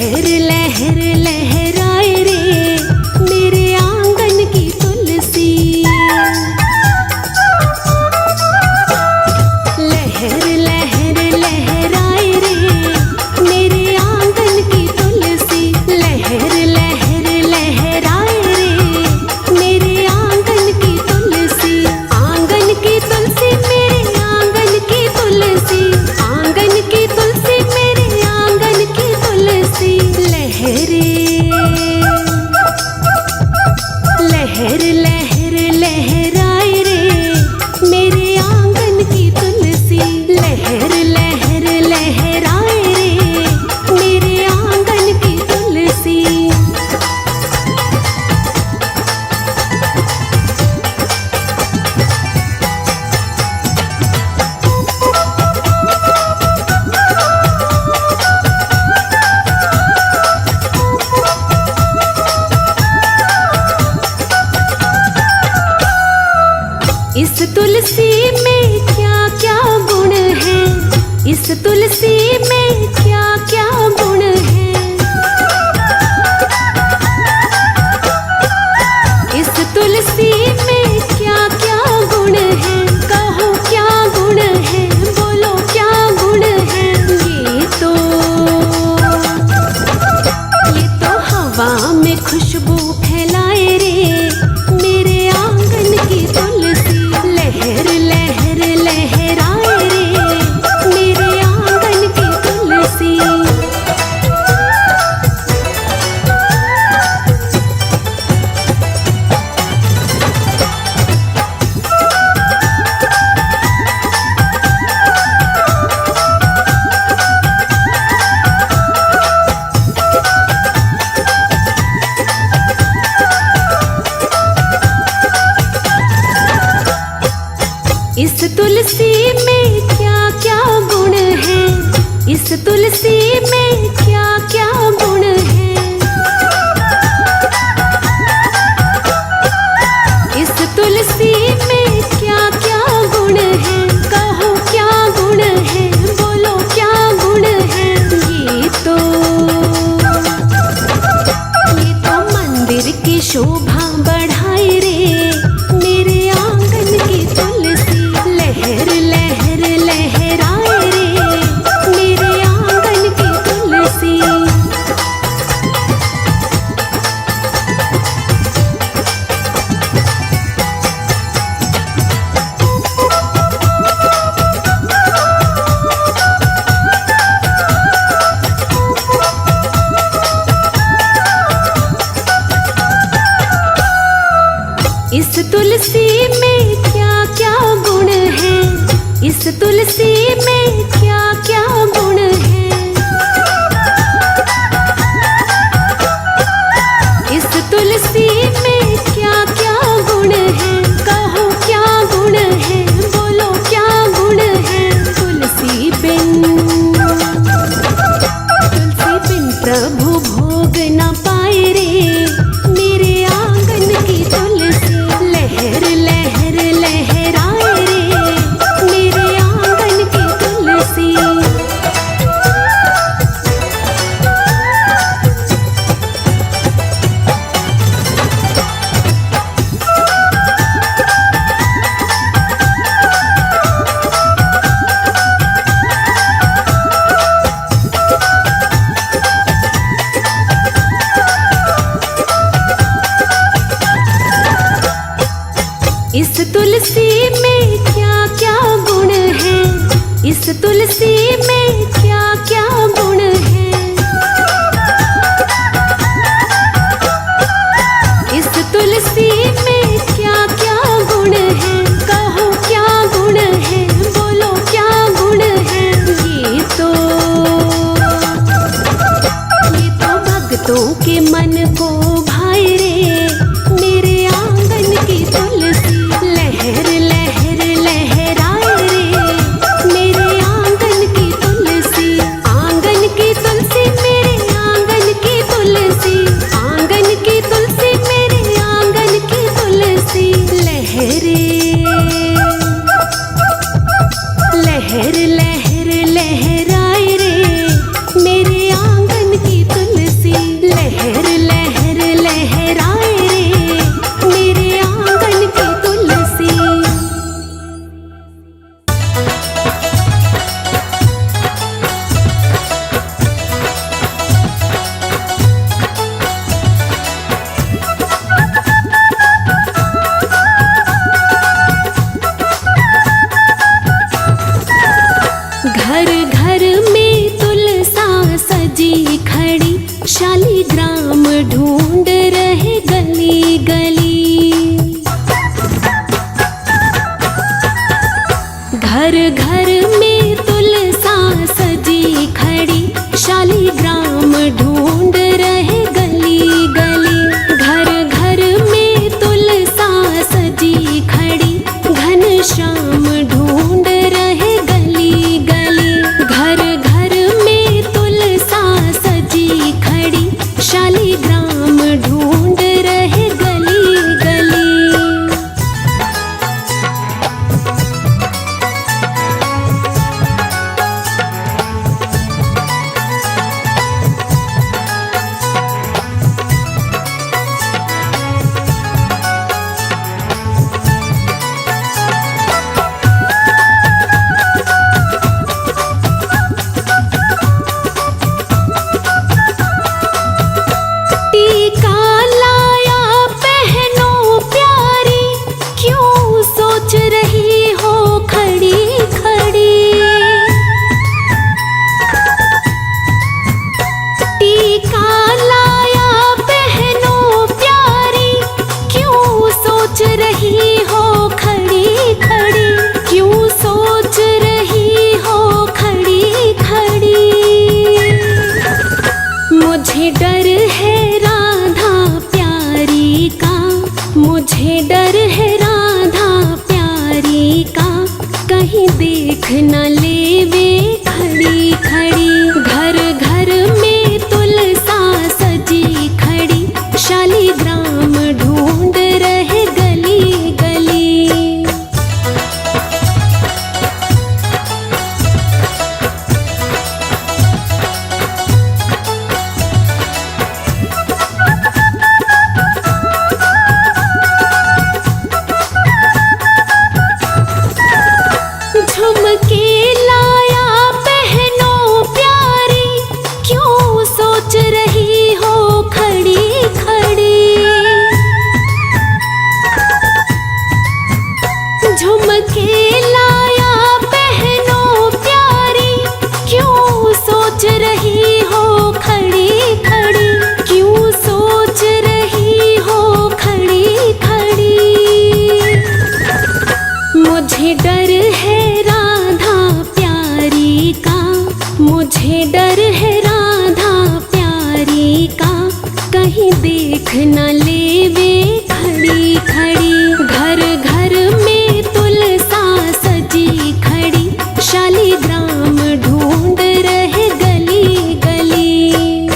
लहर लहर लहराए रे मेरे आंगन की तुलसी। लहर लहर लहराए रे मेरे आंगन की तुलसी। लहर लहर लहराए रे मेरे आंगन की तुलसी। आंगन की तुलसी मेरे आंगन की तुलसी। आंगन की तुलसी मेरे आंगन की तुलसी। लहरे लहर लहर लहराए रे मेरे आंगन की तुलसी। लहर लहर लहराए रे मेरे आंगन की तुलसी। इस तुलसी में क्या क्या गुण है। इस तुलसी में क्या क्या गुण है। इस तुलसी में क्या क्या गुण है। कहो क्या गुण है, बोलो क्या गुण है। ये तो हवा में खुशबू फैलाए रे मेरे आंगन की तुलसी। लहर लहर लहराए रे मेरे आंगन की तुलसी। इस तुलसी में क्या क्या गुण है। इस तुलसी में क्या क्या गुण है। इस तुलसी में क्या क्या गुण है। कहो क्या गुण है, बोलो क्या गुण है। ये तो मंदिर की शोभा बढ़ाए रे मेरे आंगन की तुलसी। लहर लहर लहराए रे मेरे आंगन की तुलसी। इस तुलसी में क्या क्या गुण है। इस तुलसी में क्या क्या गुण है। इस तुलसी में क्या क्या गुण है। कहो क्या गुण है, बोलो क्या गुण है। तुलसी बिन प्रभु भोग न पाए रे मेरे आंगन की तुलसी। लहर लहर लहराए रे मेरे आंगन की तुलसी। इस तुलसी में क्या क्या गुण है। इस तुलसी में क्या क्या गुण है। इस तुलसी में क्या क्या गुण है। कहो क्या गुण है, बोलो क्या गुण है। ये तो भक्तों के मन को भाए रे मेरे आंगन की तुलसी। लहर लहर लहराए रे मेरे आंगन की तुलसी। आंगन की तुलसी मेरे आंगन की तुलसी। आंगन की तुलसी मेरे आंगन की तुलसी। लहरे लहर लहर लहराए रे मेरे आंगन की तुलसी। शालिग्राम ढूंढ रहे गली गली। घर घर में तुलसा सजी खड़ी, शालिग्राम ढूंढ रहे गली गली। घर घर में तुलसा सजी खड़ी, घनश्याम ढूंढ रहे गली गली। घर घर में तुलसा सजी खड़ी, शालिग्राम ढूंढ रहे गली गली। टीका लाया पहनो प्यारी, क्यों सोच रही हो खड़ी खड़ी। टीका लाया पहनो प्यारी, क्यों सोच रही हो खड़ी खड़ी। क्यों सोच रही हो खड़ी खड़ी। मुझे डर है राधा प्यारी का, मुझे डर है राधा प्यारी का, कहीं देख न लेवे खड़ी खड़ी। घर घर में तुलसा सजी खड़ी, शालिग्राम ढूंढ रहे गली गली। झुमके लाया पहनो प्यारी, क्यों सोच रही हो खड़ी खड़ी। झुमके लाया पहनो प्यारी, क्यों सोच रही हो खड़ी खड़ी। क्यों सोच रही हो खड़ी खड़ी। मुझे डर है राधा प्यारी का, मुझे डर है राधा प्यारी का, कहीं देख न लेवे खड़ी खड़ी। घर घर में तुलसा सजी खड़ी, शालिग्राम ढूंढ रहे गली गली।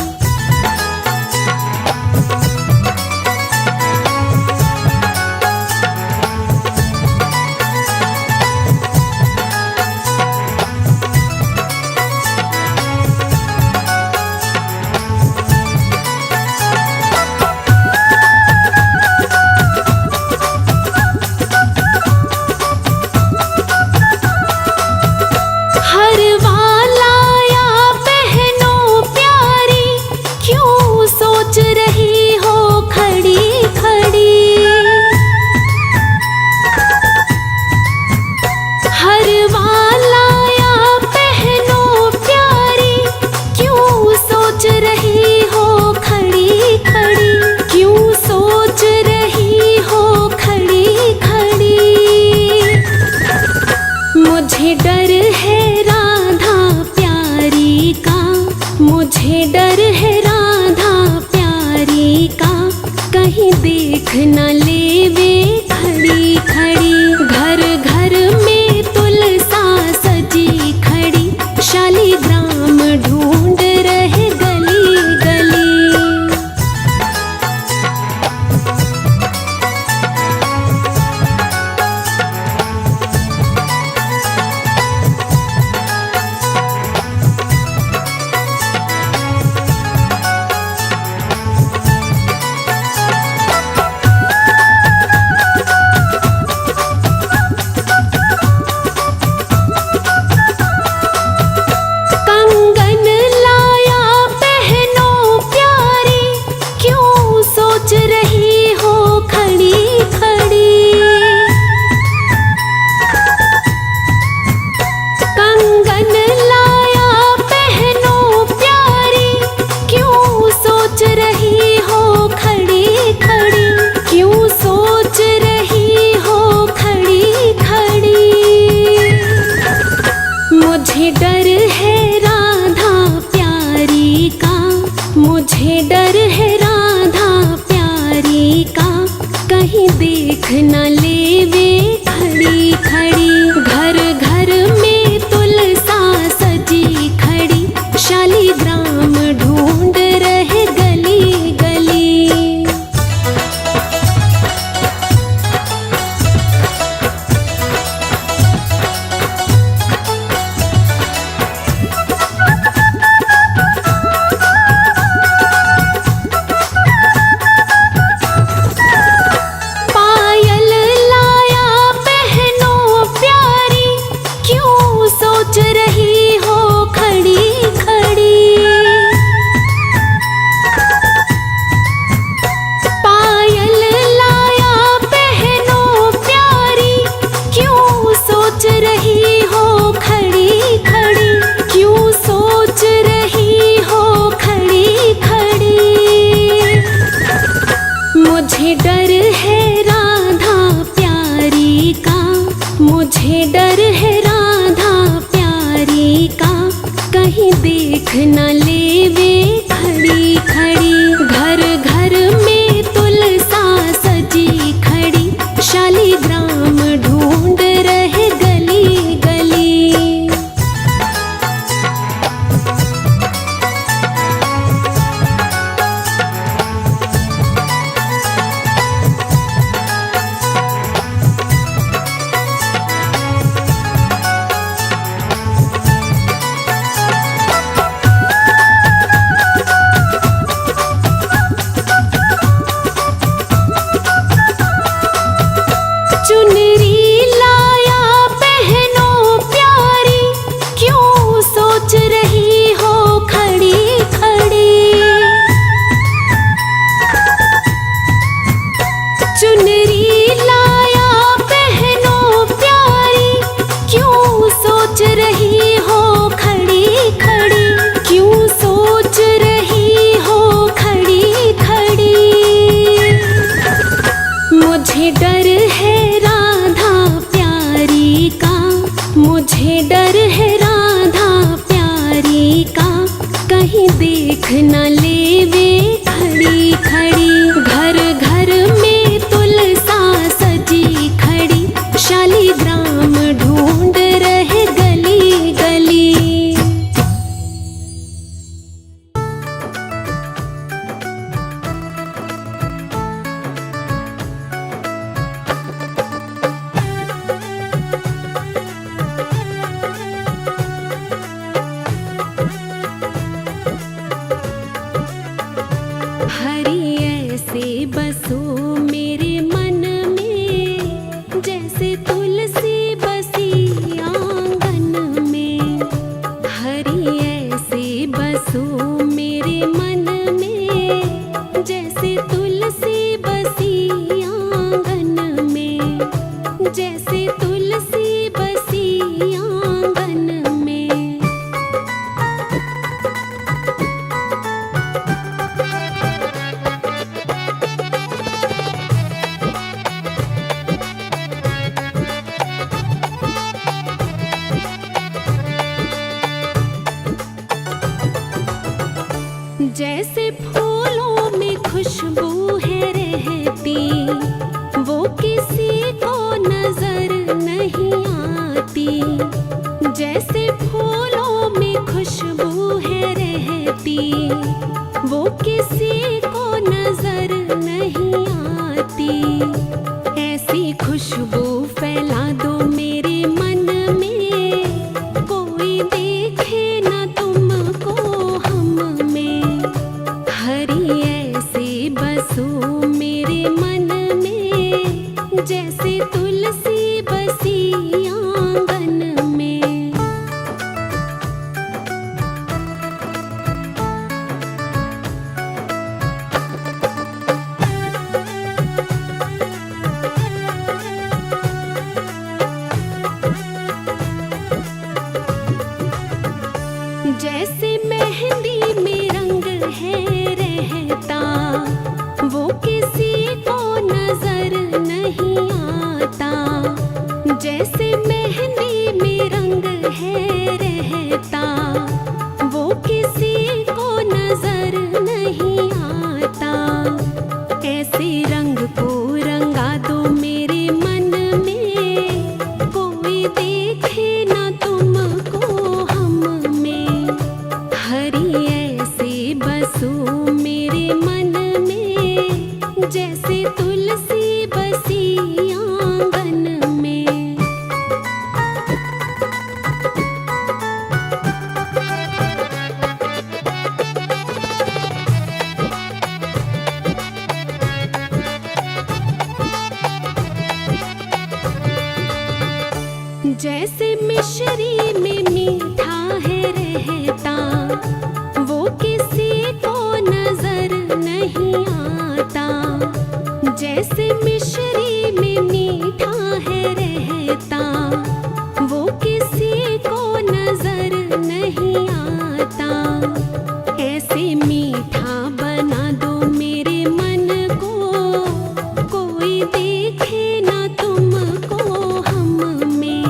सोच रही हो खड़ी खड़ी, क्यों सोच रही हो खड़ी खड़ी। मुझे डर है राधा प्यारी का, मुझे डर है राधा प्यारी का, कहीं देख न लेवे खड़ी खड़ी। घर घर में तुलसा सजी खड़ी, शालीग्राम ढूंढ रहे गली गली। पायल लाया पहनो प्यारी, क्यों सोच रही हो खड़ी खड़ी। पायल लाया पहनो प्यारी, क्यों सोच रही हो खड़ी खड़ी, क्यों सोच रही हो खड़ी खड़ी। मुझे डर है राधा प्यारी का, मुझे डर है राधा प्यारी का, कहीं देख न लेवे खड़ी खड़ी। घर घर में तुलसा सजी खड़ी, शालीग्राम ढूंढ रहे गली गली। चुनरी लाया पहनो प्यारी, क्यों सोच रही हो खड़ी खड़ी। चुनरी लाया पहनो प्यारी, क्यों सोच रही हो खड़ी खड़ी, क्यों सोच रही हो खड़ी खड़ी। मुझे डर है राधा प्यारी का, मुझे डर है राधा प्यारी का, कहीं देख न लेवे खड़ी खड़ी। घर घर में तुलसा सजी खड़ी, शालीग्राम ढूंढ रहे गली गली। हरि ऐसे बसो मेरे मन में, जैसे तुलसी बसी आंगन में। हरि ऐसे बसो मेरे मन में, जैसे तुलसी बसी आंगन में, जैसे तुलसी बसी आंगन में। जैसे फूलों में खुशबू है रहती, वो किसी को नजर नहीं आती। जैसे फूलों में खुशबू है रहती, वो किसी को नजर नहीं आती। ऐसी खुशबू फैला दो मेरे मन में, कोई देखे न तुमको हम में। हरि ऐसे बसो मेरे मन में, जैसे तुलसी बसी आंगन में। मेरे मन में, जैसे तुलसी बसी आंगन में। जैसे मिश्री में मीठा है रहता, वो किसी को नजर नहीं आता। जैसे मिश्री में मीठा है रहता, वो किसी को नजर नहीं आता। ऐसे मीठा बना दो मेरे मन को, कोई देखे ना तुमको हम में।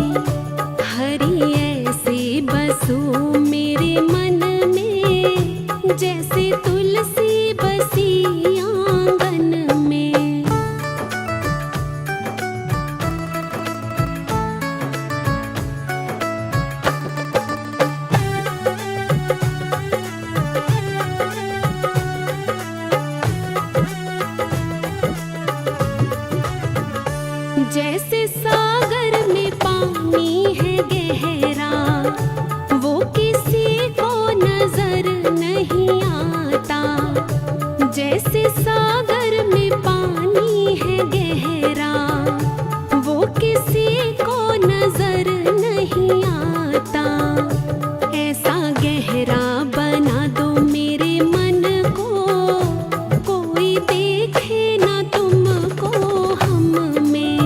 हरि ऐसे बसो मेरे मन में, जैसे तुलसी बसी आंगन में। जैसे सागर में पानी है गहरा, वो किसी को नजर नहीं आता। जैसे सागर में पानी है गहरा, वो किसी को नजर नहीं आता। ऐसा गहरा बना दो मेरे मन को, कोई देखे ना तुमको हम में।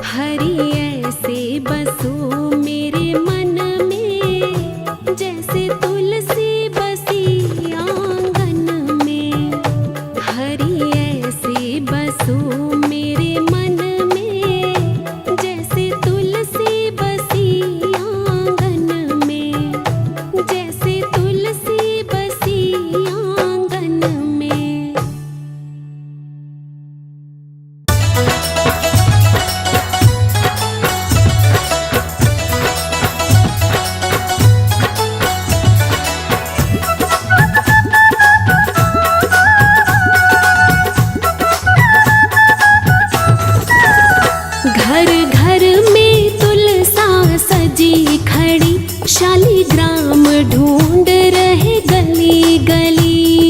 हरि ऐसे बसो मेरे मन में, जैसे तुलसी बसी आंगन में। हरि ऐसे बसो मेरे मन में, जैसे तुलसी बसी आंगन में। जैसे तुलसी बसी आंगन में। घर घर में तुलसा सजी खड़ी, शालिग्राम ढूंढ रहे गली गली।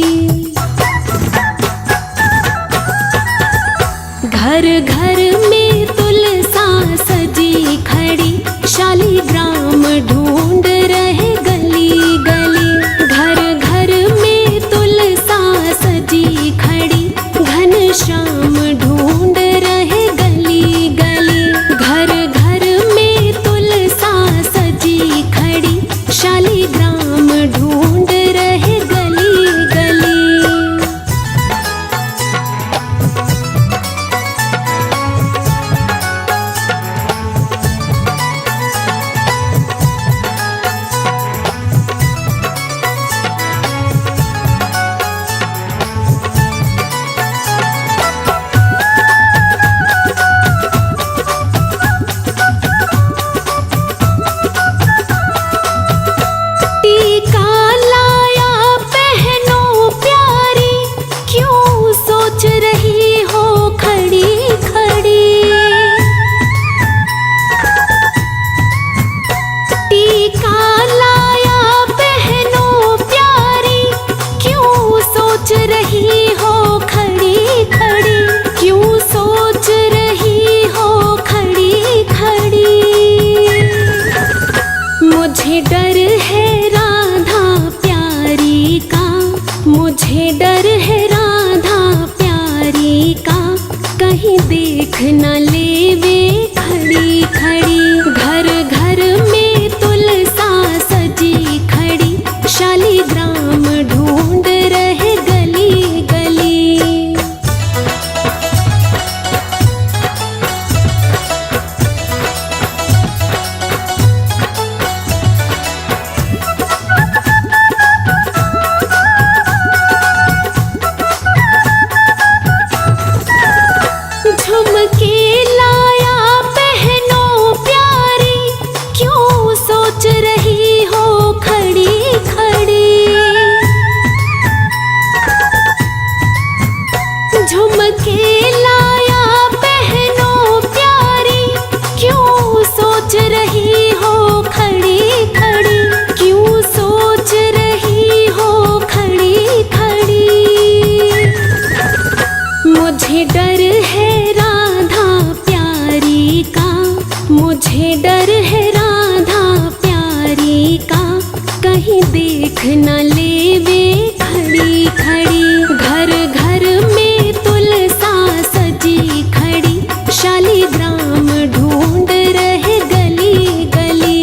घर घर में तुलसा सजी खड़ी, शालिग्राम ढूंढ रहे गली गली। घर घर में तुलसा सजी खड़ी, घनश्याम ढूंढ रहे गली गली। घर घर में तुलसा सजी खड़ी, शालिग्राम ढूंढ रहे गली गली। टीका लाया पहनो प्यारी, क्यों सोच रही हो खड़ी खड़ी। टीका लाया पहनो प्यारी, क्यों सोच रही हो खड़ी खड़ी। क्यों सोच रही हो खड़ी खड़ी। मुझे डर है राधा प्यारी का, मुझे डर है राधा प्यारी का। कहीं देख न लेवे खड़ी खड़ी। घर घर में तुलसा सजी खड़ी, शालिग्राम ढूंढ रहे गली गली। झुमके लाया पहनो मुझे डर है राधा प्यारी का, मुझे डर है राधा प्यारी का, कहीं देख न लेवे खड़ी खड़ी। घर घर में तुलसा सजी खड़ी, शालीग्राम ढूंढ रहे गली गली।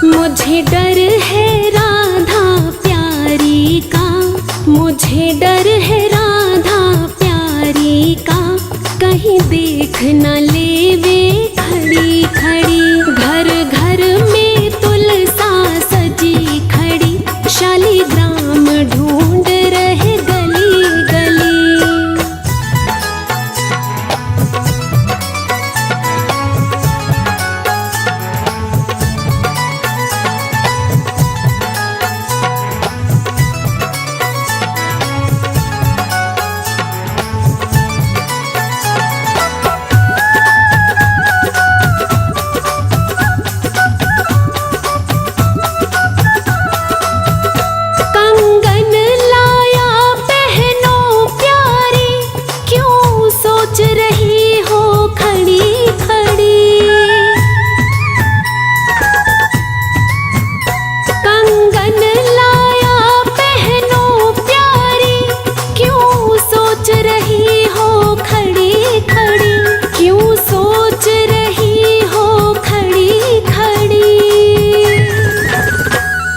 मुझे डर है राधा प्यारी का, मुझे डर है राधा प्यारी का, कहीं देख न लेवे खड़ी खड़ी। घर घर में तुलसा सजी खड़ी, शालीग्राम ढूंढ रहे गली गली।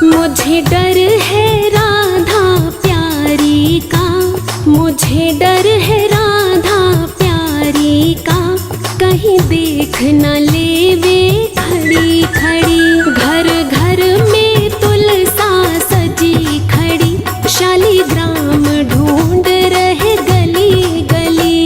मुझे डर है राधा प्यारी का, मुझे डर है राधा प्यारी का, कहीं देख न लेवे खड़ी खड़ी। घर घर में तुलसा सजी खड़ी, शालीग्राम ढूंढ रहे गली गली।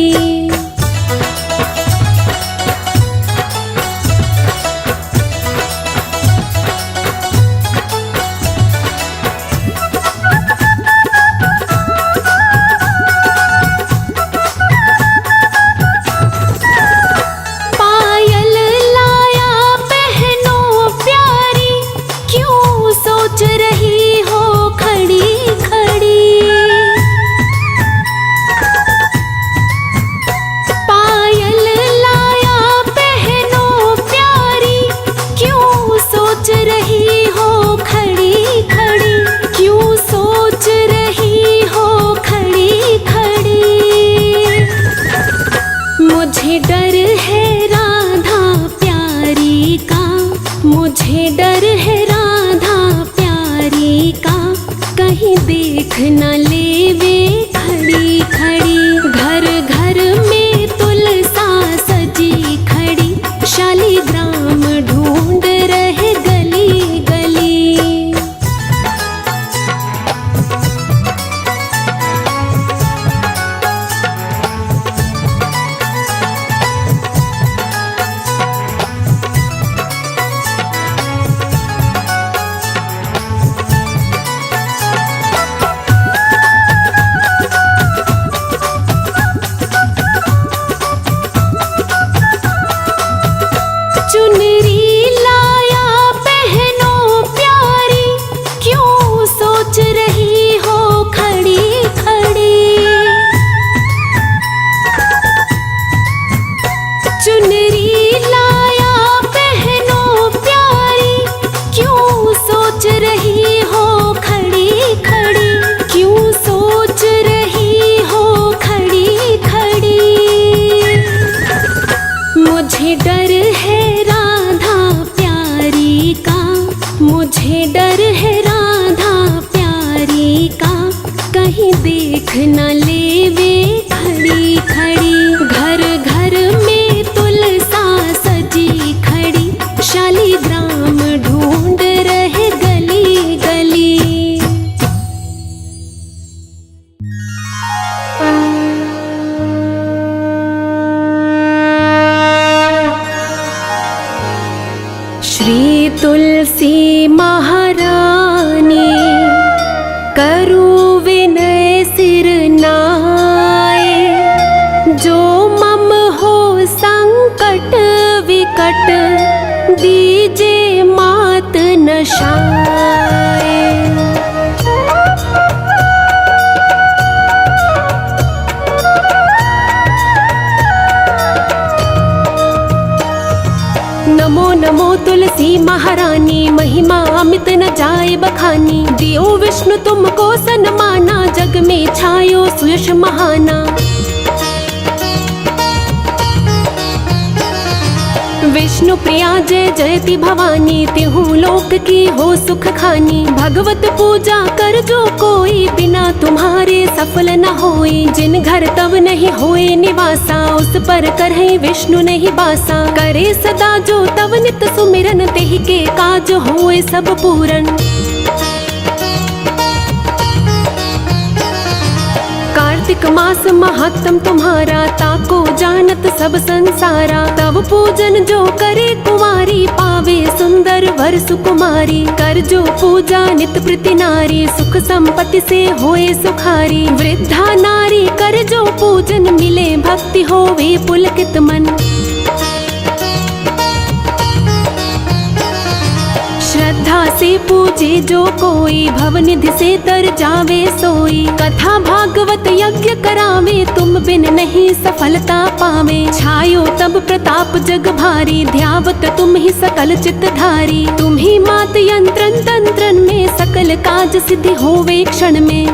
मुझे डर है राधा प्यारी का, मुझे डर है राधा प्यारी का, कहीं देख न लेवे खड़ी खड़ी। घर घर में तुलसा सजी खड़ी, शालीग्राम ढूंढ रहे गली गली। मुझे डर है राधा प्यारी तुम्हें डर है राधा प्यारी का, कहीं देख न लेवे खड़ी खड़ी। घर घर में तुलसा सजी खड़ी, शालीग्राम ढूंढ रहे गली गली। श्री तुलसी महारानी करूं विनय सिर नाए, जो मम हो संकट विकट दीजे मात नशाए। नमो नमो तुलसी महारानी, महिमा अमित न जाए बखानी। दियो विष्णु तुमको सन्माना, जग में छायो सुयश महाना। विष्णु प्रिया जय जयति भवानी, तिहु लोक की हो सुख खानी। भगवत पूजा कर जो कोई, बिना तुम्हारे सफल न होई। जिन घर तब नहीं होए निवासा, उस पर करहि विष्णु नहीं बासा। करे सदा जो तब नित सुमिरन, तेहि के काज होए सब पूरन। कार्तिक मास महत्तम तुम्हारा, ताको जानत सब संसारा। तब पूजन जो करे कुमारी, पावे सुंदर वर सुकुमारी। कर जो पूजा नित प्रति नारी, सुख संपत्ति से होए सुखारी। वृद्धा नारी कर जो पूजन, मिले भक्ति होवे पुलकित मन। श्रद्धा से पूजे जो कोई, भवनिधि से तर जावे सोई। कथा भागवत यज्ञ करावे, तुम बिन नहीं सफलता पावे। छायो तब प्रताप जग भारी, ध्यावत तुम ही सकल चित धारी। तुम ही मात यंत्रन तंत्रन में, सकल काज सिद्धि होवे क्षण में।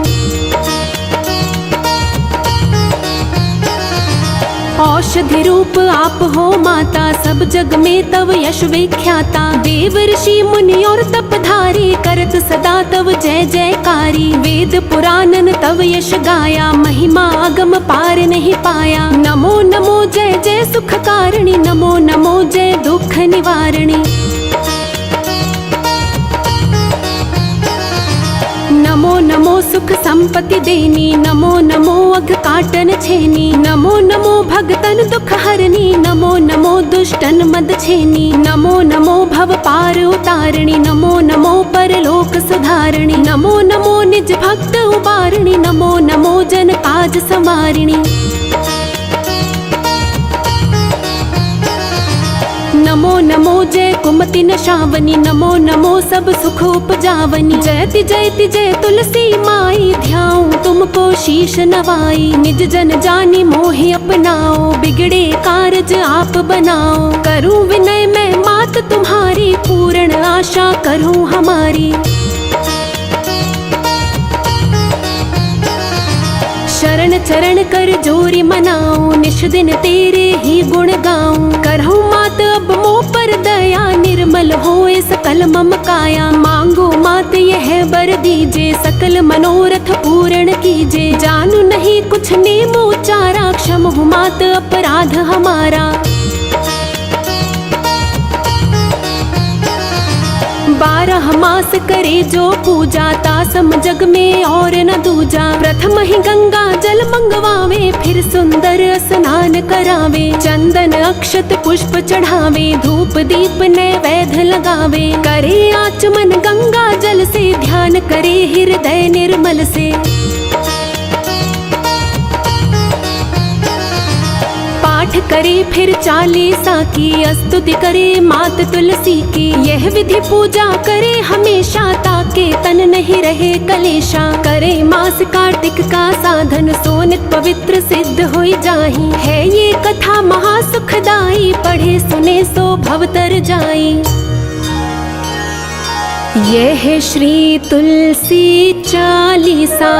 औषधि रूप आप हो माता, सब जग में तव यश विख्याता। देव ऋषि मुनि और तपधारी, करत सदा तव जय जयकारी। वेद पुराणन तव यश गाया, महिमा अगम पार नहीं पाया। नमो नमो जय जय सुख कारिणी, नमो नमो जय दुख निवारणी। नमो नमो सुख संपत्ति देनी, नमो नमो अघ काटन छेनी। नमो नमो भगतन दुख हरनी, नमो नमो दुष्टन मद छेनी। नमो नमो भव पार उतारणी, नमो नमो परलोक सुधारणी। नमो नमो निज भक्त उबारणी, नमो नमो जन काज संवारिणी। नमो नमो जय कुमति नशावनी, नमो नमो सब सुख उपजावनी। जयति जयति जय तुलसी माई, ध्याऊं तुमको शीश नवाई। निज जन जानी मोहि अपनाओ, बिगड़े कारज आप बनाओ। करूं विनय मैं मात तुम्हारी, पूर्ण आशा करूं हमारी। शरण चरण कर जोरी मनाऊं, निश दिन तेरे ही गुण गाऊं। करहूं मात अब मोह पर दया, निर्मल होए सकल मम काया। मांगो मात यह बर दीजे, सकल मनोरथ पूर्ण कीजे। जानू नहीं कुछ नेम उचारा, क्षम हो मात अपराध हमारा। 12 मास करे जो पूजा, तासम जग में और न दूजा। प्रथम ही गंगा जल मंगवावे, फिर सुंदर स्नान करावे। चंदन अक्षत पुष्प चढ़ावे, धूप दीप नैवेद्य लगावे। करे आचमन गंगा जल से, ध्यान करे हृदय निर्मल से। पाठ करे फिर चालीसा की, स्तुति करे मात तुलसी की। यह विधि पूजा करे हमेशा, ताके तन नहीं रहे कलेशा। करे मास कार्तिक का साधन, सोनित पवित्र सिद्ध होई जाहि। है ये कथा महासुखदाई, पढ़े सुने सो भवतर जाई। यह श्री तुलसी चालीसा,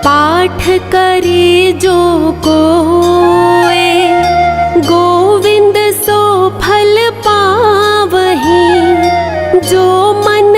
पाठ करे जो कोय। गोविंद सो फल पावहि, जो मन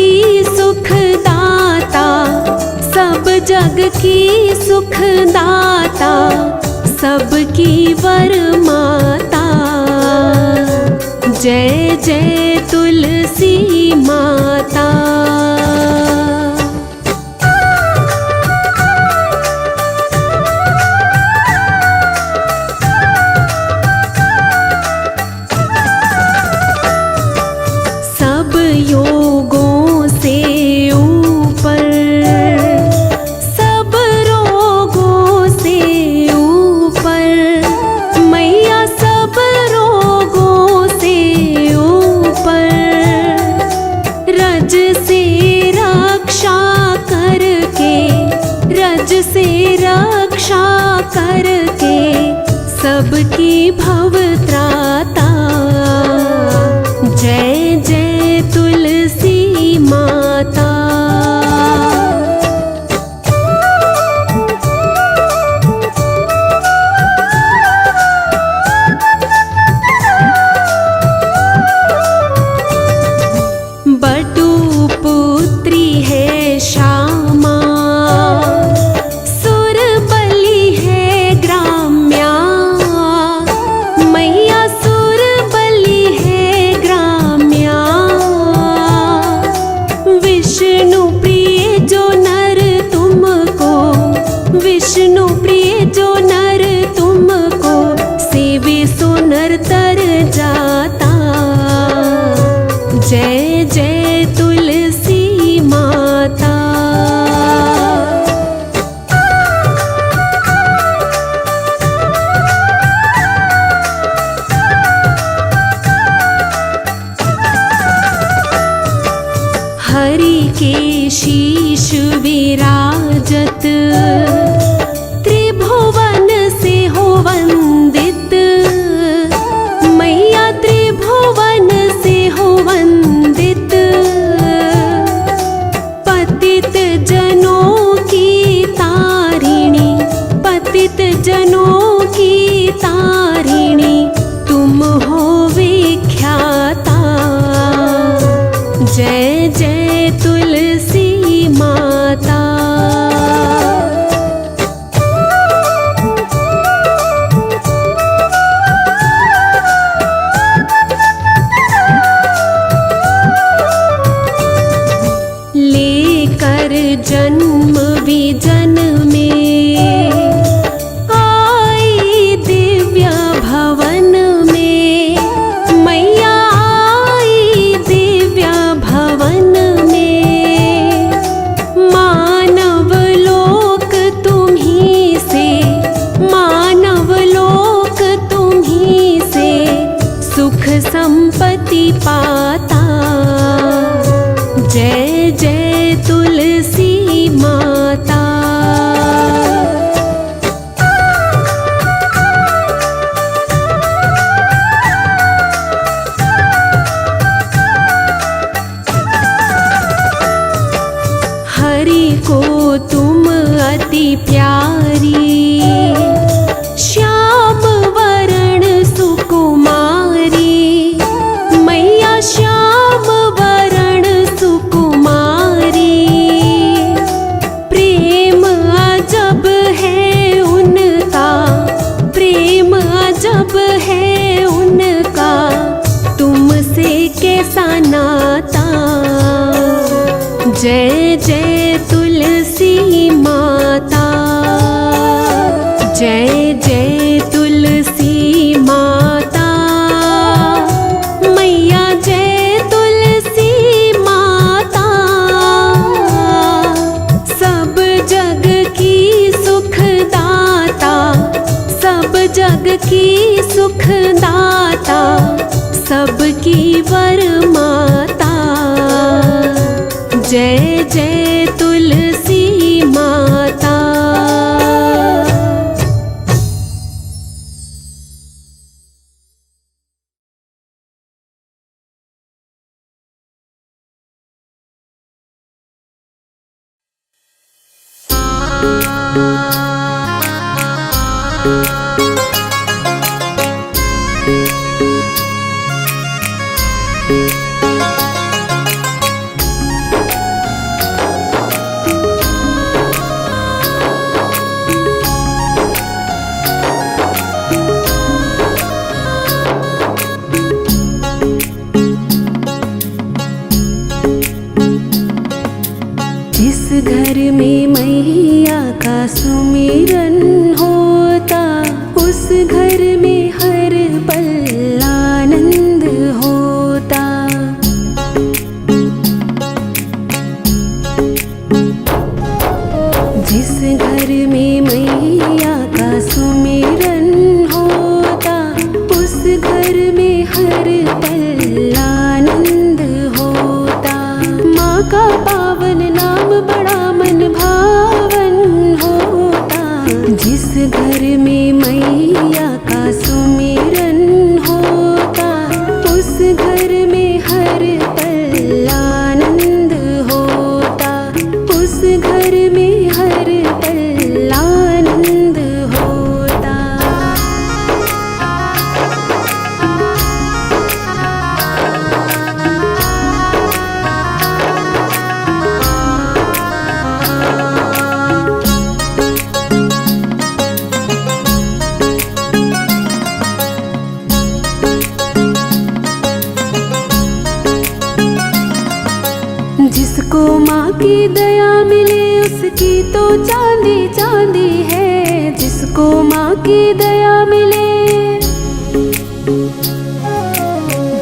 की सुखदाता, सब जग की सुखदाता, सबकी वरमाता। जय जय तुलसी माता। सब योगों से ऊपर, सब रोगों से ऊपर, मैया सब रोगों से ऊपर, रज से रक्षा करके, रज से रक्षा करके, सबकी भव त्राता। जय जय तुलसी माता। बटु पुत्री है श्यामा, सुर बलि है ग्राम्या, मैया सुर बलि है ग्राम्या। विष्णु प्रिय जो नर तुमको, विष्णु प्रिय जो नर तुमको, सेवे सो नर तर जाता। जय जय तुलसी माता। हरि के शीश विराजत, त्रिभुवन से हो वंदित, मैया त्रिभुवन से हो वंदित। पतित जनों की तारिणी, पतित जनों की तारिणी, तुम हो विख्याता। जय जय तुलसी माता। लेकर जन्म विजन में आई दिव्य भवन में, मैया आई दिव्य भवन में। मानव लोक तुम्ही से, मानव लोक तुम्ही से, सुख संपत्ति पाता। जय जय तुलसी माता। हरि को तुम अति प्यारी, श्याम वरण सुकुमारी, मैया श्याम वरण सुकुमारी। प्रेम अजब है उनका, प्रेम अजब है उनका, तुमसे कैसा नाता। जय जय तुलसी माता। जय जय तुलसी माता। मैया जय तुलसी माता। सब जग की सुखदाता, सब जग की सुखदाता, सबकी वरमाता। जय जय तुलसी माता। जिस घर में मैया का सुमिरन होता, उस घर में हर पल आनंद होता। जिस घर में मैया का सुमिरन होता, उस घर में हर पल आनंद होता। माँ का पावन नाम बड़ा मन भावन होता। जिस घर में मैया का सुमिरन होता, उस घर में हर पल आनंद होता। उस घर में हर पल आनंद होता। जिसको माँ की दया मिले उसकी तो चांदी चांदी है। जिसको माँ की दया मिले,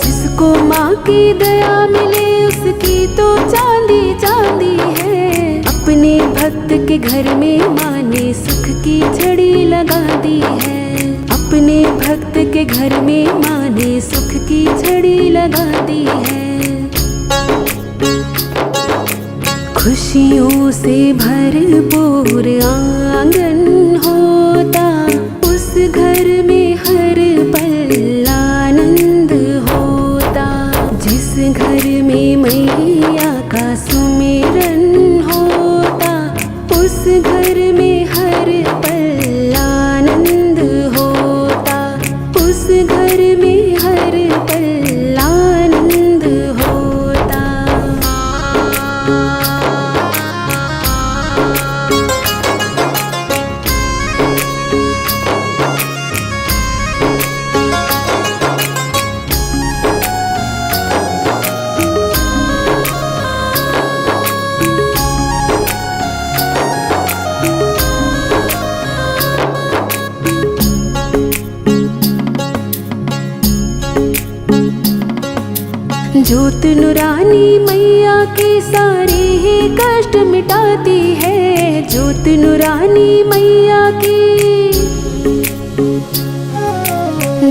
जिसको माँ की दया मिले उसकी तो चांदी चांदी है। अपने भक्त के घर में माँ ने सुख की झड़ी लगा दी है। अपने भक्त के घर में माँ ने सुख की झड़ी लगा दी है। खुशियों से भरपूर आंगन होता, उस घर में हर पल आनंद होता। जिस घर में मैया का सुमिरन होता, उस घर में हर पल आनंद होता। उस घर में हर पल आनंद होता। ज्योत नुरानी मैया के सारे ही कष्ट मिटाती है। ज्योत नुरानी मैया की,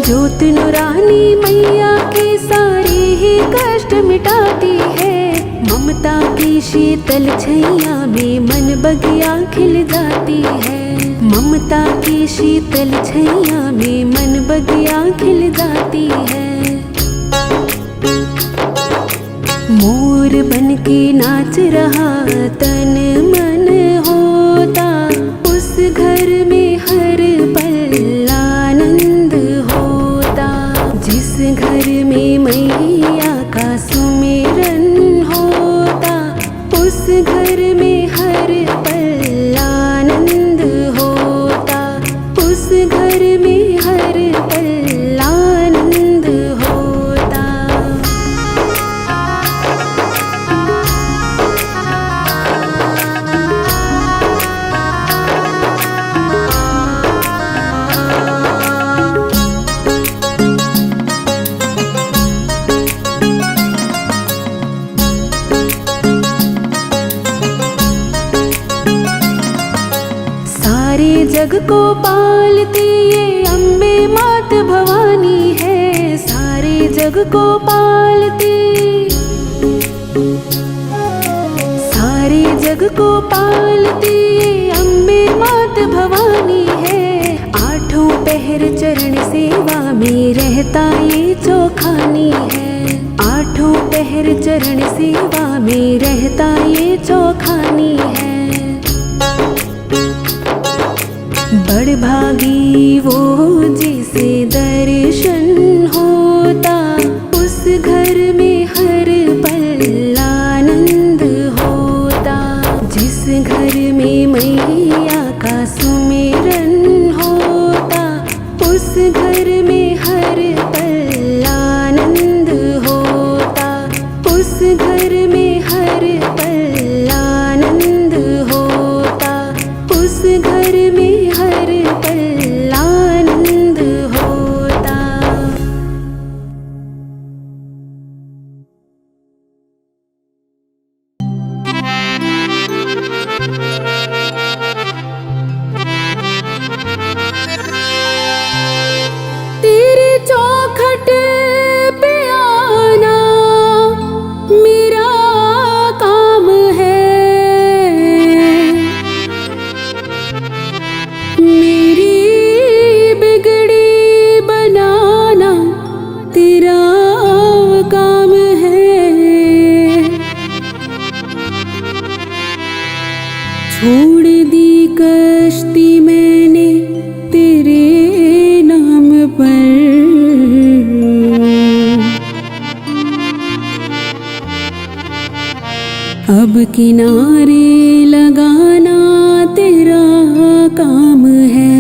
ज्योत नुरानी मैया के सारे ही कष्ट मिटाती है। ममता की शीतल छैया में मन बगिया खिल जाती है। ममता की शीतल छैया में मन बगिया खिल जाती है। मोर बन के नाच रहा तन मन होता, उस घर में हर पल आनंद होता। जिस घर में मैया का सुमिरन होता, उस घर में हर पल आनंद होता। उस घर में हर पल आनंद होता। सारे जग को पालती ये अम्बे मात भवानी है। सारे जग को पालती, सारे जग को पालती ये अम्बे मात भवानी है। आठों पहर चरण सेवा में रहता ये चौखानी है। आठों पहर चरण सेवा में रहता ये चौखानी है। बड़भागी वो जिसे दर्शन होता, उस घर में हर पल आनंद होता। जिस घर में मैया का सुमिरन होता, उस घर में हर पल आनंद होता। उस घर में हर पल आनंद छोड़ दी कश्ती मैंने तेरे नाम पर, अब किनारे लगाना तेरा काम है।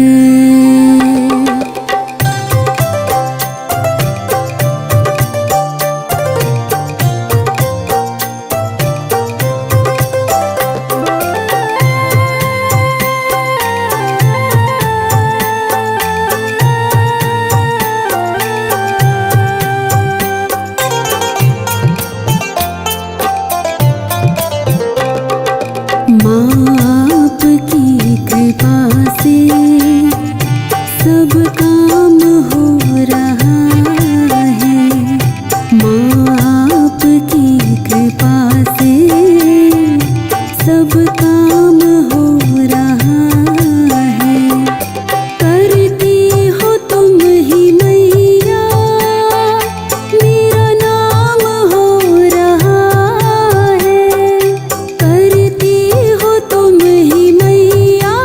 सब काम हो रहा है, माँ आपकी कृपा से सब काम हो रहा है। करती हो तुम ही मैया, मेरा नाम हो रहा है। करती हो तुम ही मैया,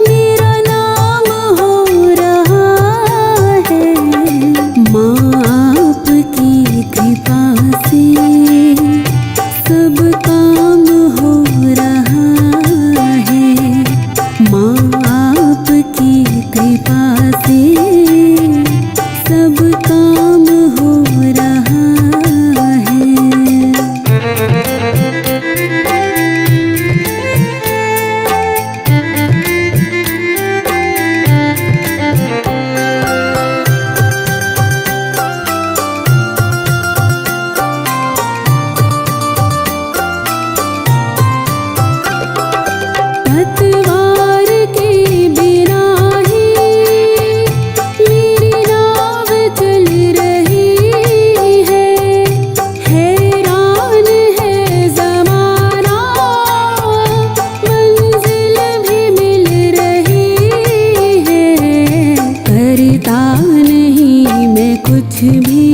मेरा नाम हो रहा है। माँ आपकी कृपा से सब काम हो रहा है, माँ आपकी कृपा से सब काम हो रहा है। पतवार के बिना ही मेरी नाव चल रही है। हैरान है ज़माना, मंजिल भी मिल रही है। करता नहीं मैं कुछ भी,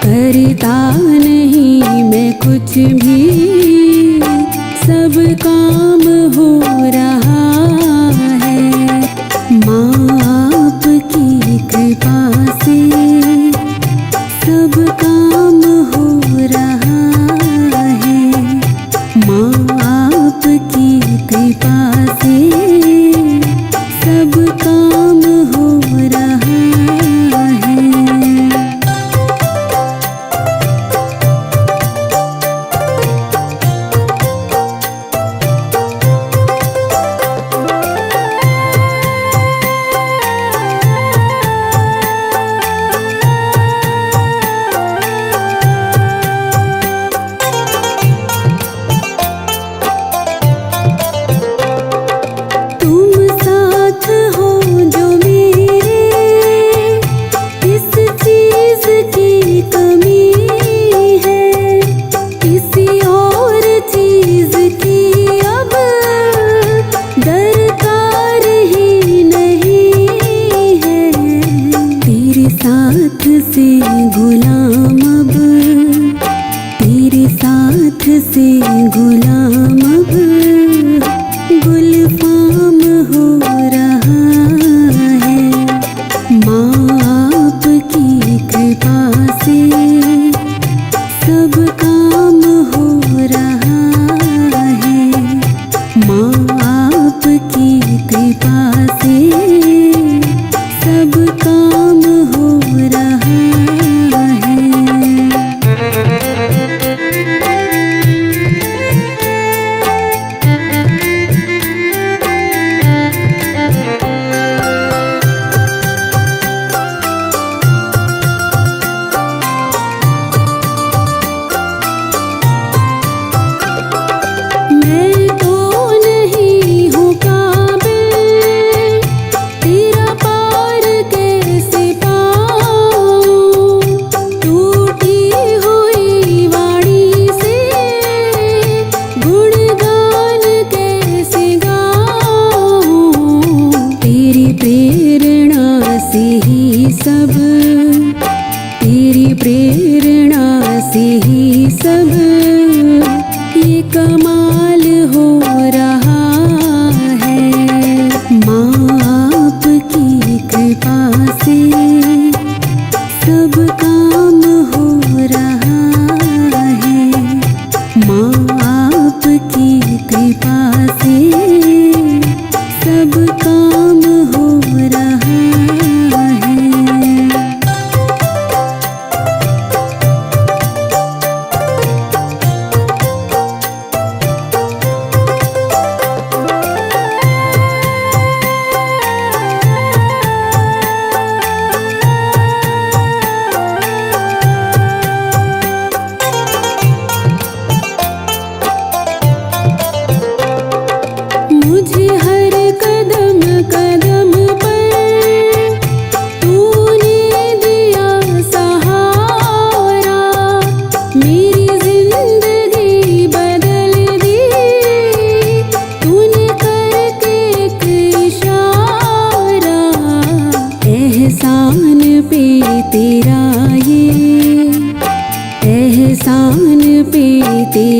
करता नहीं मैं कुछ भी, सब काम हो रहा है। माँ आपकी कृपा से सब काम हो रहा है। माँ आपकी कृपा से सब काम हो रहा है। तुम साथ हो जो मेरे, इस चीज़ की कमी है। किसी और चीज़ की अब दरकार ही नहीं है। तेरे साथ से गुलाम अब, तेरे साथ से गुलाम अब गुलफाम हो रहा है। माँ आपकी कृपा से सब काम हो रहा है। माँ आपकी कृपा से सब काम हो रहा है।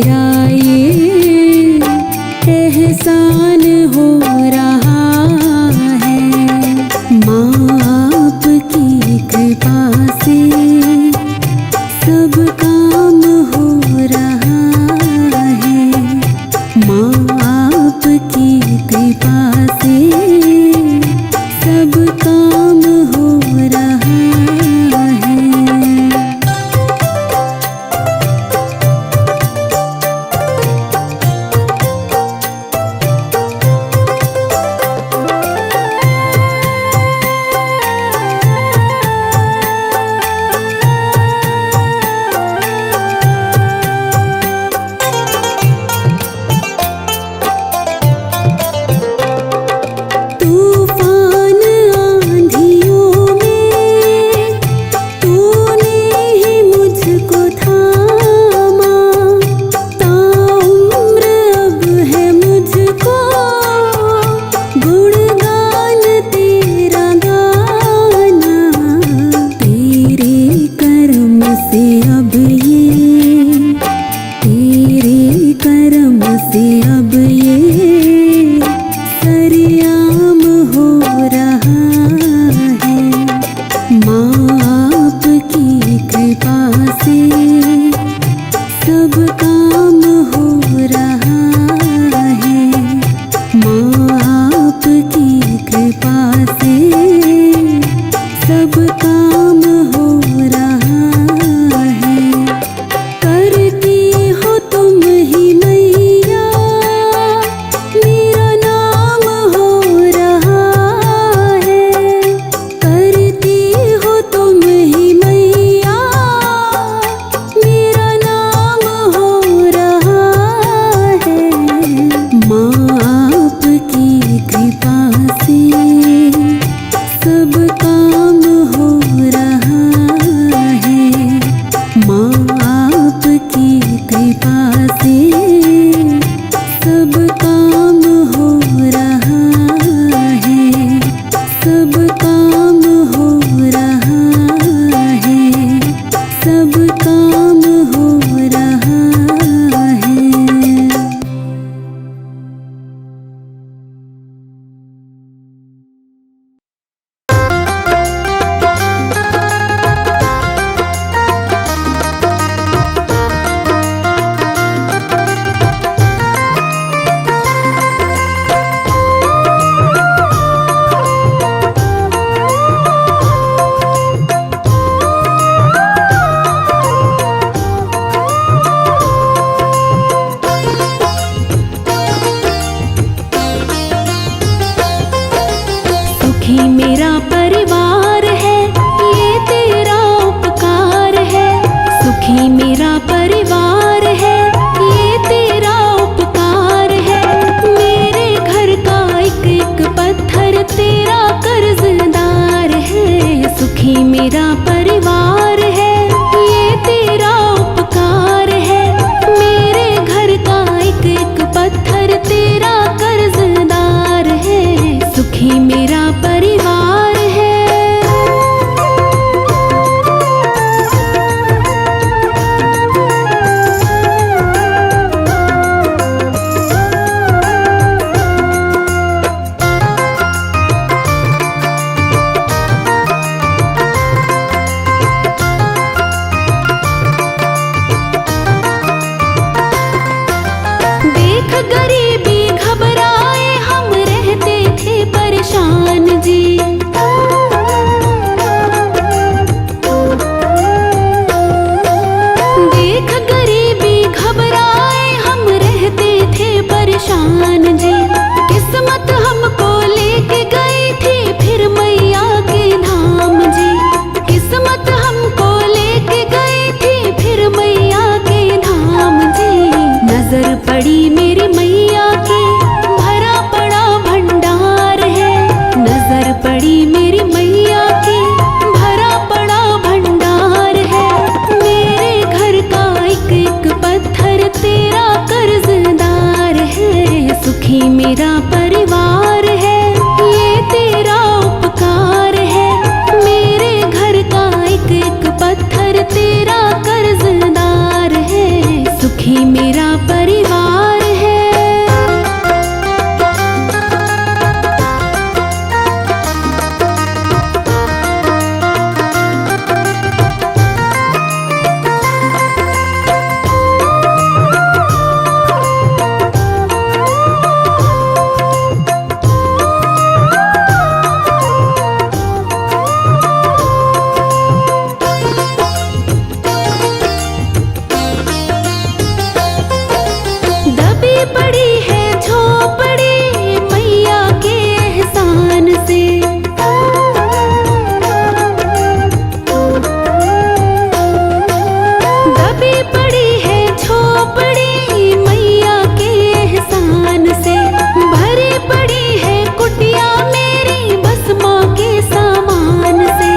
तेरा ये एहसान हो रहा है। माँ आपकी कृपा से सब काम हो रहा है। माँ आपकी कृपा से सब काम हो रहा है। तूफान आंधियों में तूने ही मुझको थामा। ताउम्र अब है मुझको गुणगान तेरा गाना। तेरे कर्म से अब ये, तेरे कर्म से अब ये सरेआम हो रहा है। माँ आपकी कृपा से सब काम हो रहा है। माँ आपकी कृपा से सब काम हो रहा है। करती हो तुम ही मैया, मेरा नाम हो रहा है। करती हो तुम ही मैया, मेरा नाम हो रहा है। माँ आपकी कृपा से सब काम हो रहा है। माँ आपकी कृपा से सब काम हो रहा है। सब काम हो रहा है। सब काम हो रहा है। सुखी मेरा परिवार है, ये तेरा उपकार है। सुखी मेरा परिवार है, ये तेरा उपकार है। मेरे घर का एक एक पत्थर तेरा कर्जदार है। सुखी मेरा परिवार है, ये तेरा उपकार है। मेरे घर का एक एक पत्थर तेरा कर्जदार है। सुखी मेरा परिवार है। देख गरीबी घबराए हम रहते थे परेशान जी। देख गरीबी घबराए हम रहते थे परेशान जी। किस्मत हमको लेके गई थी फिर मैया के धाम जी। किस्मत हमको लेके गई थी फिर मैया के धाम जी। नजर पड़ी मेरी मैया की, भरा पड़ा भंडार है। नजर पड़ी मेरी मैया की, भरा पड़ा भंडार है। मेरे घर का एक एक पत्थर तेरा कर्जदार है। सुखी मेरा परिवार है, ये तेरा उपकार है। मेरे घर का एक एक पत्थर तेरा कर्जदार है। सुखी मेरा परिवार है। दबी पड़ी है झोपड़ी मैया के एहसान से। दबी पड़ी है झोपड़ी मैया के एहसान से। भरी पड़ी है कुटिया मेरी बस माँ के सामान से।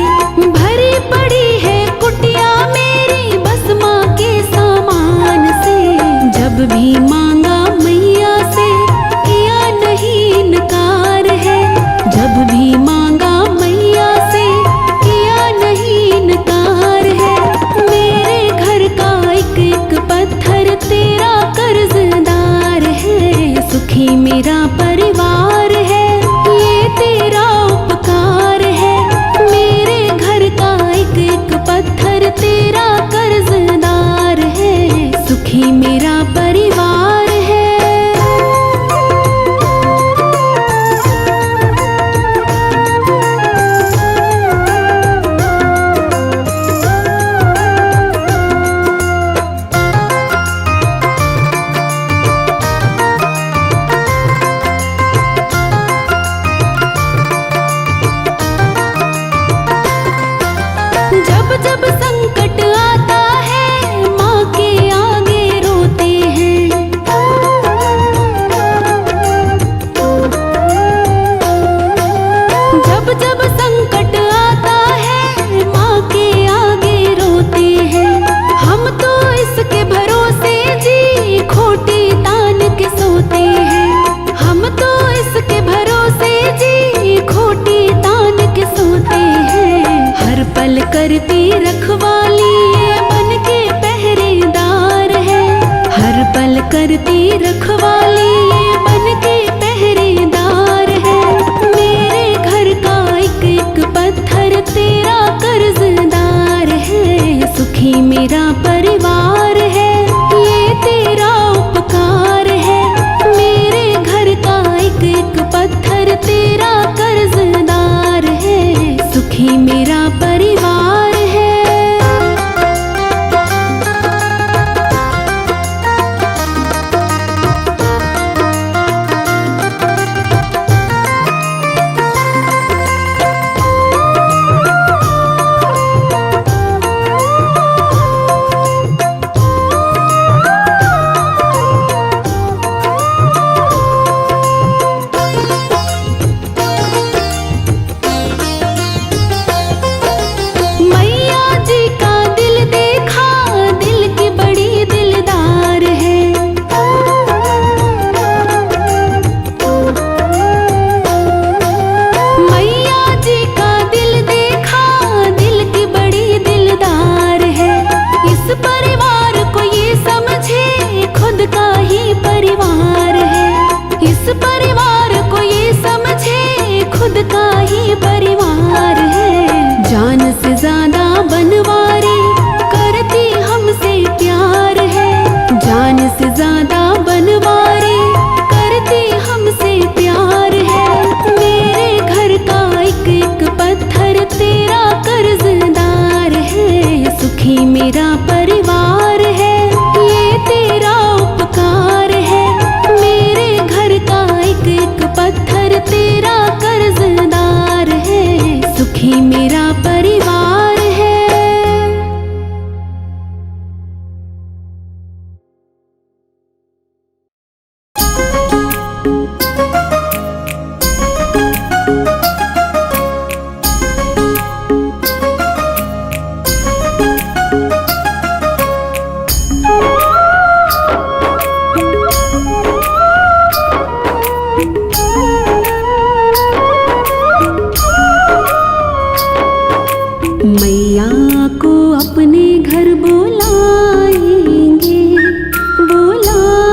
भरी पड़ी है कुटिया मेरी बस माँ के सामान से। जब भी मांगा मैया से किया नहीं इनकार है। जब भी मांगा मैया से किया नहीं इनकार है। मेरे घर का एक एक पत्थर तेरा कर्जदार है। सुखी मेरा परिवार है ये तेरा उपकार है। मेरे घर का एक एक पत्थर तेरा कर्जदार है। सुखी मेरा परिवार है। जब जब संकट आता है माँ के आगे रोते हैं। जब जब संकट आता है माँ के आगे रोते हैं। हम तो इसके भरोसे जी खोटी तान के सोते हैं। हम तो इसके भरोसे जी खोटी तान के सोते हैं। हर पल करती रखवाली ये बन के पहरेदार है। हर पल करती रखवाली ये बन के पहरेदार है। मेरे घर का एक एक पत्थर तेरा कर्जदार है। सुखी मेरा परिवार है ये तेरा उपकार है। मेरे घर का एक एक पत्थर तेरा कर्जदार है। सुखी मेरा परिवार है। मैया जी का दिल देखा दिल की बड़ी दिलदार है। मैया जी का दिल देखा दिल की बड़ी दिलदार है। इस परिवार को ये समझे खुद का ही परिवार है। इस परिवार को ये समझे खुद का ही परिवार है। जान से ज्यादा बनवारी करती हमसे प्यार है। जान से ज्यादा बनवारी करती हमसे प्यार है। मेरे घर का एक एक पत्थर तेरा कर्जदार है। सुखी मेरा परिवार है ये तेरा उपकार है। मेरे घर का एक एक पत्थर तेरा कर्जदार है। सुखी मेरा परिवार है। अपने घर बुलाएंगे बुलाएंगे।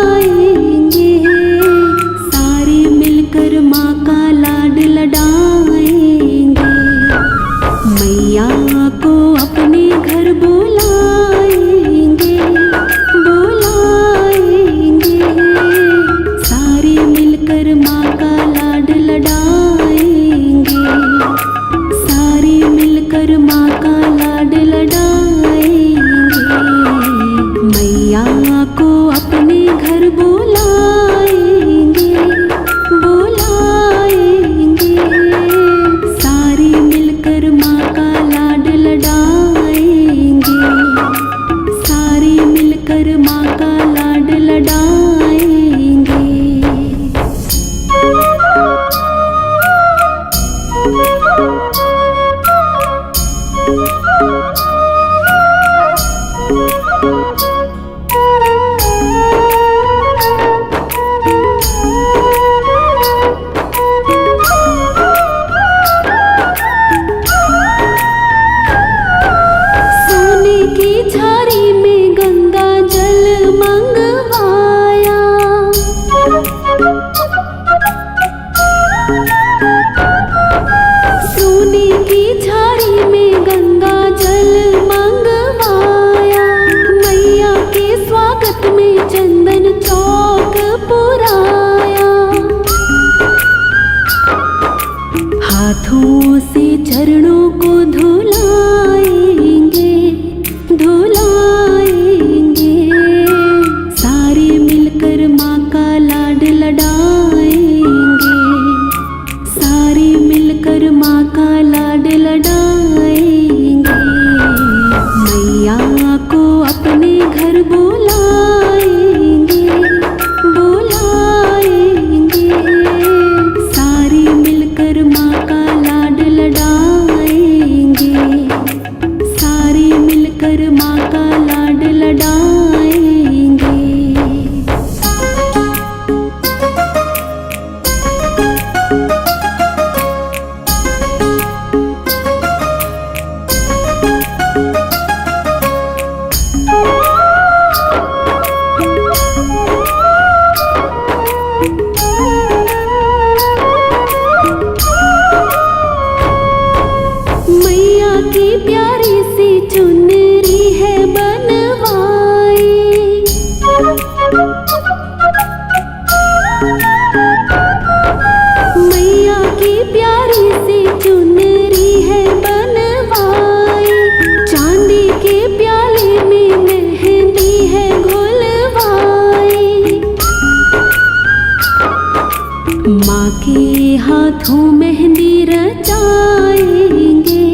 माँ के हाथों मेहंदी रचाएंगे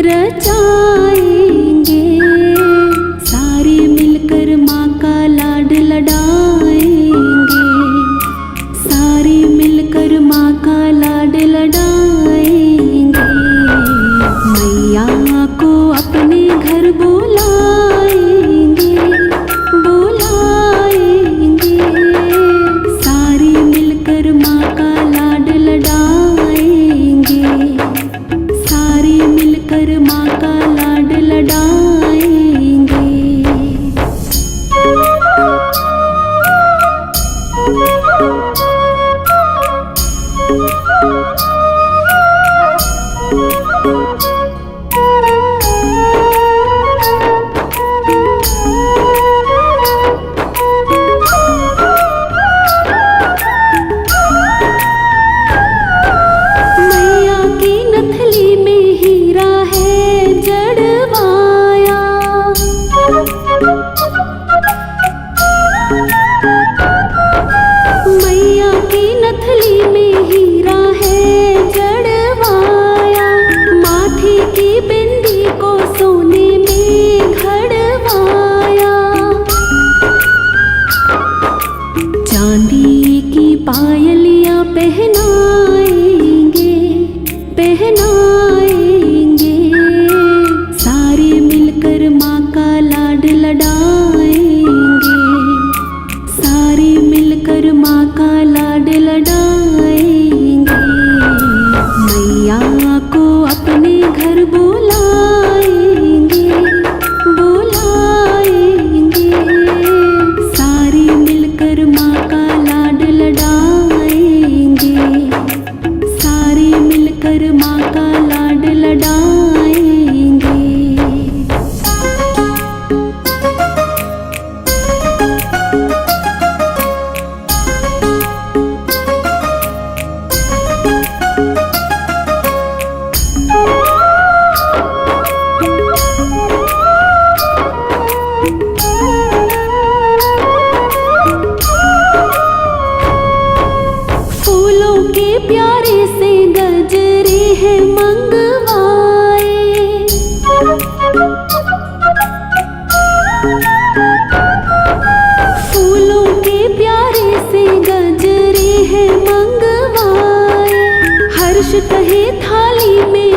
रचाएंगे, सारे मिलकर माँ का लाड लड़ाएंगे, सारे मिलकर माँ का लाड लड़ाएंगे। मैया को अपने घर बुलाएंगे बुलाएंगे, सारे मिलकर माँ का लाड लड़ाएंगे, सारे मिलकर माँ का लाड लड़ाएंगे। मैया की नथली में हीरा है जड़वाया, मैया की नथली में हीरा है जड़वाया, माथे की बिंदी को सोने में घड़वाया, चांदी की पायलियां पहनाएंगे पहनाएंगे, सारे मिलकर माँ का लाड लड़ाएंगे, सारे मिलकर माँ का लाड लड़ाएंगे। मैया को अपने घर बुलाएंगे बुलाएंगे, सारे मिलकर माँ का लाड लड़ाएंगे, सारे मिलकर माँ का लाड लड़ाएंगे। फूलों के प्यारे से गजरे हैं मंगवाए, फूलों के प्यारे से गजरे हैं मंगवाए, हर्ष कहे थाली में